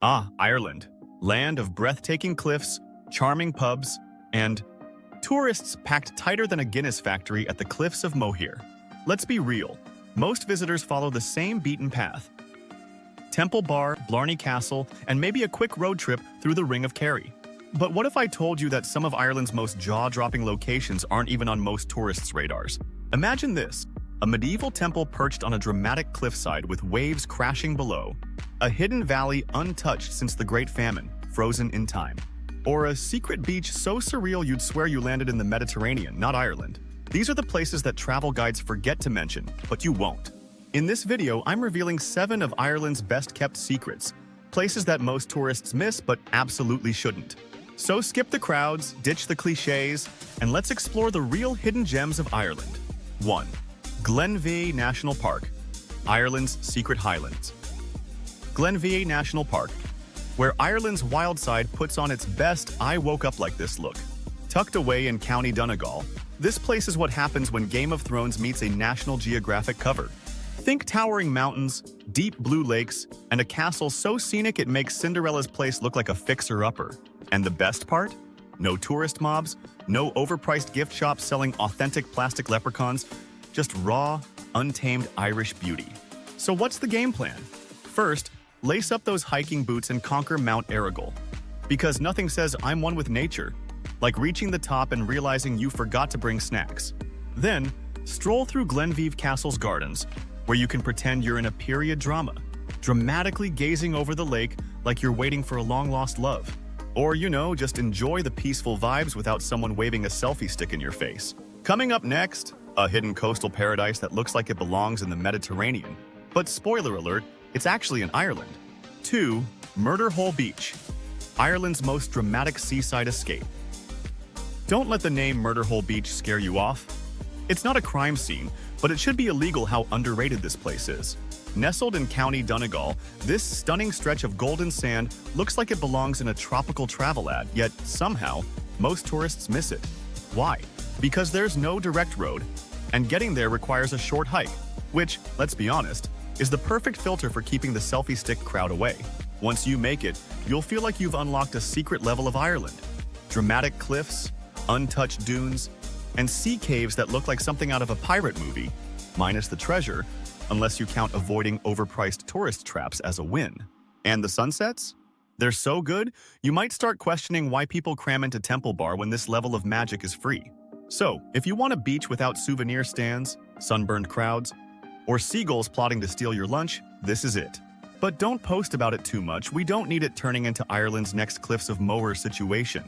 Ah, Ireland, land of breathtaking cliffs, charming pubs, and tourists packed tighter than a Guinness factory at the Cliffs of Moher. Let's be real, most visitors follow the same beaten path. Temple Bar, Blarney Castle, and maybe a quick road trip through the Ring of Kerry. But what if I told you that some of Ireland's most jaw-dropping locations aren't even on most tourists' radars? Imagine this, a medieval temple perched on a dramatic cliffside with waves crashing below, a hidden valley untouched since the Great Famine, frozen in time, or a secret beach so surreal you'd swear you landed in the Mediterranean, not Ireland. These are the places that travel guides forget to mention, but you won't. In this video, I'm revealing 7 of Ireland's best-kept secrets, places that most tourists miss but absolutely shouldn't. So skip the crowds, ditch the cliches, and let's explore the real hidden gems of Ireland. 1. Glenveagh National Park, Ireland's secret highlands. Glenveagh National Park, where Ireland's wild side puts on its best I woke up like this look. Tucked away in County Donegal, this place is what happens when Game of Thrones meets a National Geographic cover. Think towering mountains, deep blue lakes, and a castle so scenic it makes Cinderella's place look like a fixer-upper. And the best part? No tourist mobs, no overpriced gift shops selling authentic plastic leprechauns, just raw, untamed Irish beauty. So what's the game plan? First, lace up those hiking boots and conquer Mount Errigal. Because nothing says I'm one with nature, like reaching the top and realizing you forgot to bring snacks. Then, stroll through Glenveagh Castle's gardens, where you can pretend you're in a period drama, dramatically gazing over the lake like you're waiting for a long-lost love. Or, just enjoy the peaceful vibes without someone waving a selfie stick in your face. Coming up next, a hidden coastal paradise that looks like it belongs in the Mediterranean. But spoiler alert, it's actually in Ireland. 2. Murder Hole Beach, Ireland's most dramatic seaside escape. Don't let the name Murder Hole Beach scare you off. It's not a crime scene, but it should be illegal how underrated this place is. Nestled in County Donegal, this stunning stretch of golden sand looks like it belongs in a tropical travel ad, yet somehow, most tourists miss it. Why? Because there's no direct road, and getting there requires a short hike, which, let's be honest, is the perfect filter for keeping the selfie stick crowd away. Once you make it, you'll feel like you've unlocked a secret level of Ireland. Dramatic cliffs, untouched dunes, and sea caves that look like something out of a pirate movie, minus the treasure, unless you count avoiding overpriced tourist traps as a win. And the sunsets? They're so good, you might start questioning why people cram into Temple Bar when this level of magic is free. So, if you want a beach without souvenir stands, sunburned crowds, or seagulls plotting to steal your lunch, this is it. But don't post about it too much, we don't need it turning into Ireland's next Cliffs of Moher situation.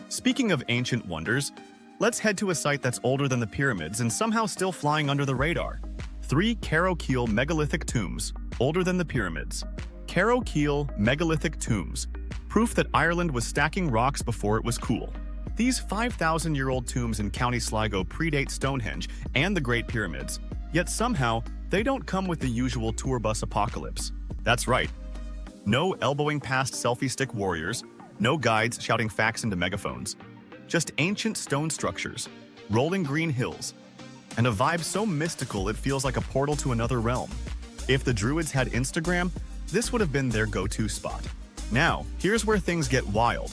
Speaking of ancient wonders, let's head to a site that's older than the pyramids and somehow still flying under the radar. 3 Carrowkeel megalithic tombs, older than the pyramids. Carrowkeel megalithic tombs, proof that Ireland was stacking rocks before it was cool. These 5,000-year-old tombs in County Sligo predate Stonehenge and the Great Pyramids, yet somehow they don't come with the usual tour bus apocalypse. That's right. No elbowing past selfie stick warriors, no guides shouting facts into megaphones. Just ancient stone structures, rolling green hills, and a vibe so mystical it feels like a portal to another realm. If the Druids had Instagram, this would have been their go-to spot. Now, here's where things get wild.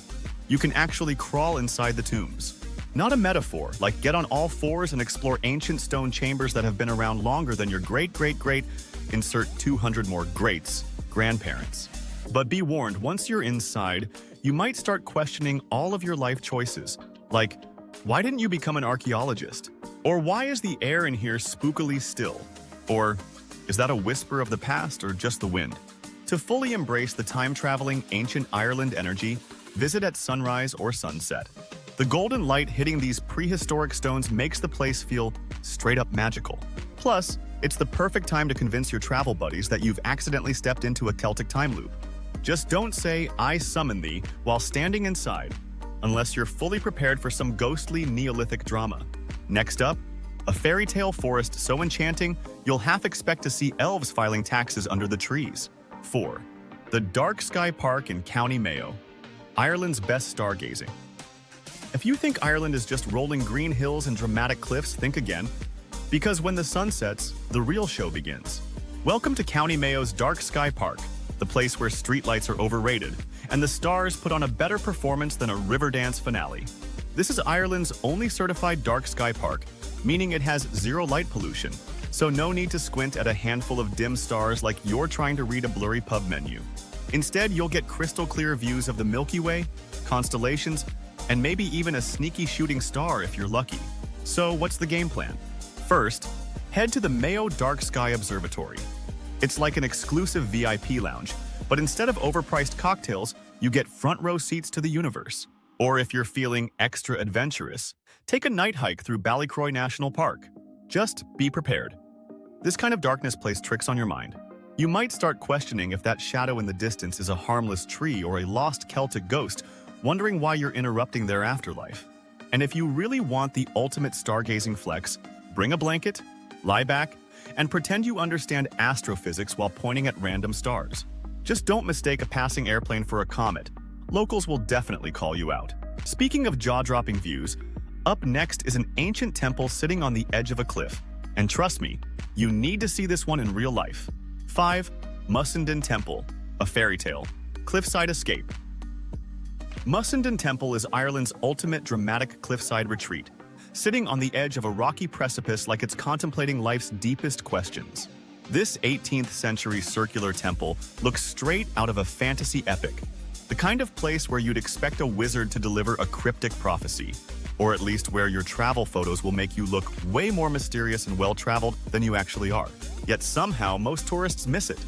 You can actually crawl inside the tombs. Not a metaphor, like get on all fours and explore ancient stone chambers that have been around longer than your great-great-great, insert 200 more greats, grandparents. But be warned, once you're inside, you might start questioning all of your life choices, like, why didn't you become an archaeologist? Or why is the air in here spookily still? Or is that a whisper of the past or just the wind? To fully embrace the time-traveling ancient Ireland energy, visit at sunrise or sunset. The golden light hitting these prehistoric stones makes the place feel straight-up magical. Plus, it's the perfect time to convince your travel buddies that you've accidentally stepped into a Celtic time loop. Just don't say, "I summon thee," while standing inside, unless you're fully prepared for some ghostly Neolithic drama. Next up, a fairy tale forest so enchanting, you'll half expect to see elves filing taxes under the trees. 4. The Dark Sky Park in County Mayo, Ireland's best stargazing. If you think Ireland is just rolling green hills and dramatic cliffs, think again. Because when the sun sets, the real show begins. Welcome to County Mayo's Dark Sky Park, the place where streetlights are overrated, and the stars put on a better performance than a Riverdance finale. This is Ireland's only certified dark sky park, meaning it has zero light pollution, so no need to squint at a handful of dim stars like you're trying to read a blurry pub menu. Instead, you'll get crystal clear views of the Milky Way, constellations, and maybe even a sneaky shooting star if you're lucky. So what's the game plan? First, head to the Mayo Dark Sky Observatory. It's like an exclusive VIP lounge, but instead of overpriced cocktails, you get front row seats to the universe. Or if you're feeling extra adventurous, take a night hike through Ballycroy National Park. Just be prepared. This kind of darkness plays tricks on your mind. You might start questioning if that shadow in the distance is a harmless tree or a lost Celtic ghost, wondering why you're interrupting their afterlife. And if you really want the ultimate stargazing flex, bring a blanket, lie back, and pretend you understand astrophysics while pointing at random stars. Just don't mistake a passing airplane for a comet. Locals will definitely call you out. Speaking of jaw-dropping views, up next is an ancient temple sitting on the edge of a cliff. And trust me, you need to see this one in real life. 5. Mussenden Temple, a fairy tale. Cliffside escape. Mussenden Temple is Ireland's ultimate dramatic cliffside retreat, sitting on the edge of a rocky precipice like it's contemplating life's deepest questions. This 18th century circular temple looks straight out of a fantasy epic, the kind of place where you'd expect a wizard to deliver a cryptic prophecy, or at least where your travel photos will make you look way more mysterious and well-traveled than you actually are. Yet somehow most tourists miss it.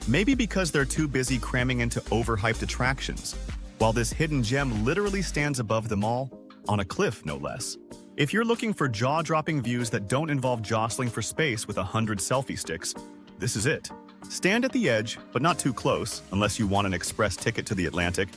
Maybe because they're too busy cramming into overhyped attractions, while this hidden gem literally stands above them all, on a cliff no less. If you're looking for jaw-dropping views that don't involve jostling for space with 100 selfie sticks, this is it. Stand at the edge, but not too close, unless you want an express ticket to the Atlantic.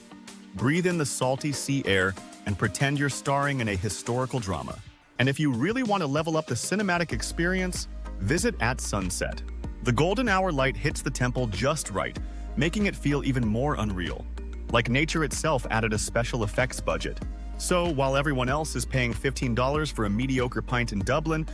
Breathe in the salty sea air and pretend you're starring in a historical drama. And if you really want to level up the cinematic experience, visit at sunset. The golden hour light hits the temple just right, making it feel even more unreal. Like nature itself added a special effects budget. So while everyone else is paying $15 for a mediocre pint in Dublin,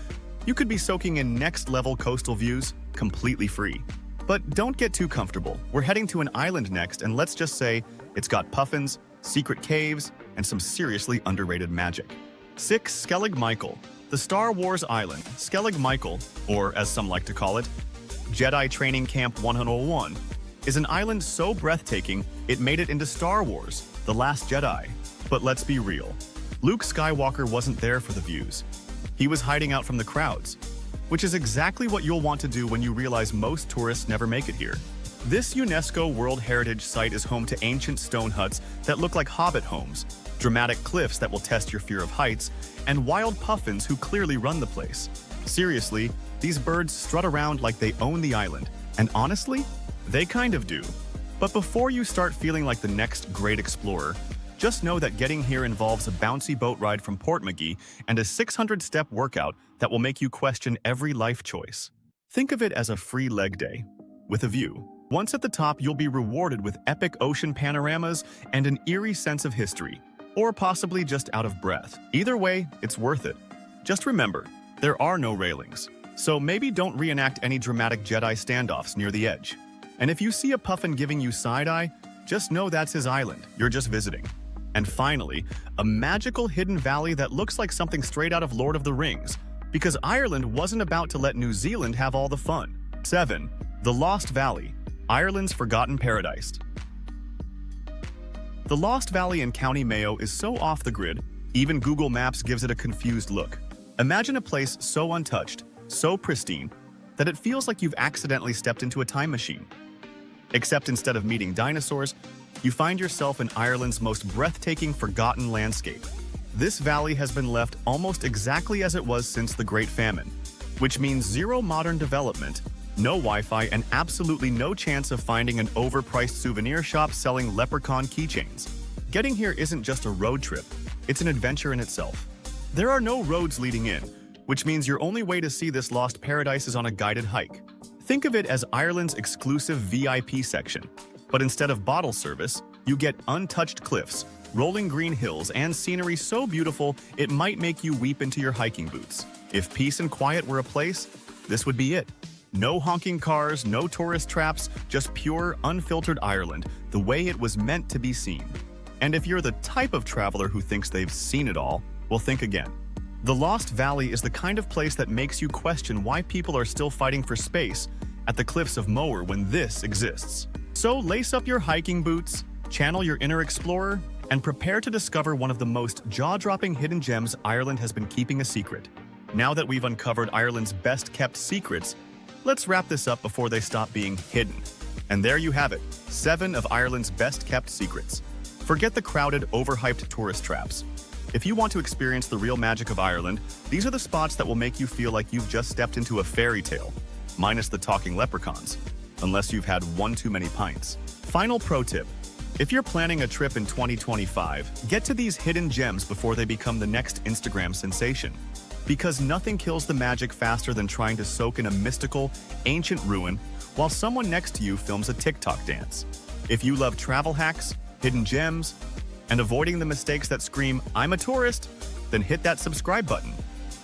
you could be soaking in next-level coastal views completely free. But don't get too comfortable. We're heading to an island next, and let's just say it's got puffins, secret caves, and some seriously underrated magic. 6. Skellig Michael, the Star Wars island. Skellig Michael, or as some like to call it, Jedi Training Camp 101, is an island so breathtaking it made it into Star Wars, The Last Jedi. But let's be real, Luke Skywalker wasn't there for the views. He was hiding out from the crowds, which is exactly what you'll want to do when you realize most tourists never make it here. This UNESCO World Heritage Site is home to ancient stone huts that look like hobbit homes, dramatic cliffs that will test your fear of heights, and wild puffins who clearly run the place. Seriously, these birds strut around like they own the island, and honestly, they kind of do. But before you start feeling like the next great explorer, just know that getting here involves a bouncy boat ride from Portmagee and a 600-step workout that will make you question every life choice. Think of it as a free leg day, with a view. Once at the top, you'll be rewarded with epic ocean panoramas and an eerie sense of history, or possibly just out of breath. Either way, it's worth it. Just remember, there are no railings, so maybe don't reenact any dramatic Jedi standoffs near the edge. And if you see a puffin giving you side-eye, just know that's his island, you're just visiting. And finally, a magical hidden valley that looks like something straight out of Lord of the Rings, because Ireland wasn't about to let New Zealand have all the fun. 7. The Lost Valley, Ireland's forgotten paradise. The Lost Valley in County Mayo is so off the grid, even Google Maps gives it a confused look. Imagine a place so untouched, so pristine, that it feels like you've accidentally stepped into a time machine. Except instead of meeting dinosaurs, you find yourself in Ireland's most breathtaking forgotten landscape. This valley has been left almost exactly as it was since the Great Famine, which means zero modern development, no Wi-Fi, and absolutely no chance of finding an overpriced souvenir shop selling leprechaun keychains. Getting here isn't just a road trip, it's an adventure in itself. There are no roads leading in, which means your only way to see this lost paradise is on a guided hike. Think of it as Ireland's exclusive VIP section, but instead of bottle service, you get untouched cliffs, rolling green hills, and scenery so beautiful it might make you weep into your hiking boots. If peace and quiet were a place, this would be it. No honking cars, no tourist traps, just pure, unfiltered Ireland, the way it was meant to be seen. And if you're the type of traveler who thinks they've seen it all, well, think again. The Lost Valley is the kind of place that makes you question why people are still fighting for space at the Cliffs of Moher when this exists. So lace up your hiking boots, channel your inner explorer, and prepare to discover one of the most jaw-dropping hidden gems Ireland has been keeping a secret. Now that we've uncovered Ireland's best-kept secrets, let's wrap this up before they stop being hidden. And there you have it, 7 of Ireland's best-kept secrets. Forget the crowded, overhyped tourist traps. If you want to experience the real magic of Ireland, these are the spots that will make you feel like you've just stepped into a fairy tale, minus the talking leprechauns, unless you've had one too many pints. Final pro tip. If you're planning a trip in 2025, get to these hidden gems before they become the next Instagram sensation. Because nothing kills the magic faster than trying to soak in a mystical, ancient ruin while someone next to you films a TikTok dance. If you love travel hacks, hidden gems, and avoiding the mistakes that scream, "I'm a tourist," then hit that subscribe button.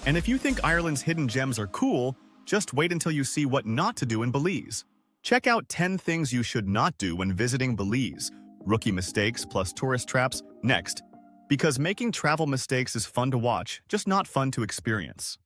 And if you think Ireland's hidden gems are cool, just wait until you see what not to do in Belize. Check out 10 things you should not do when visiting Belize. Rookie mistakes plus tourist traps next. Because making travel mistakes is fun to watch, just not fun to experience.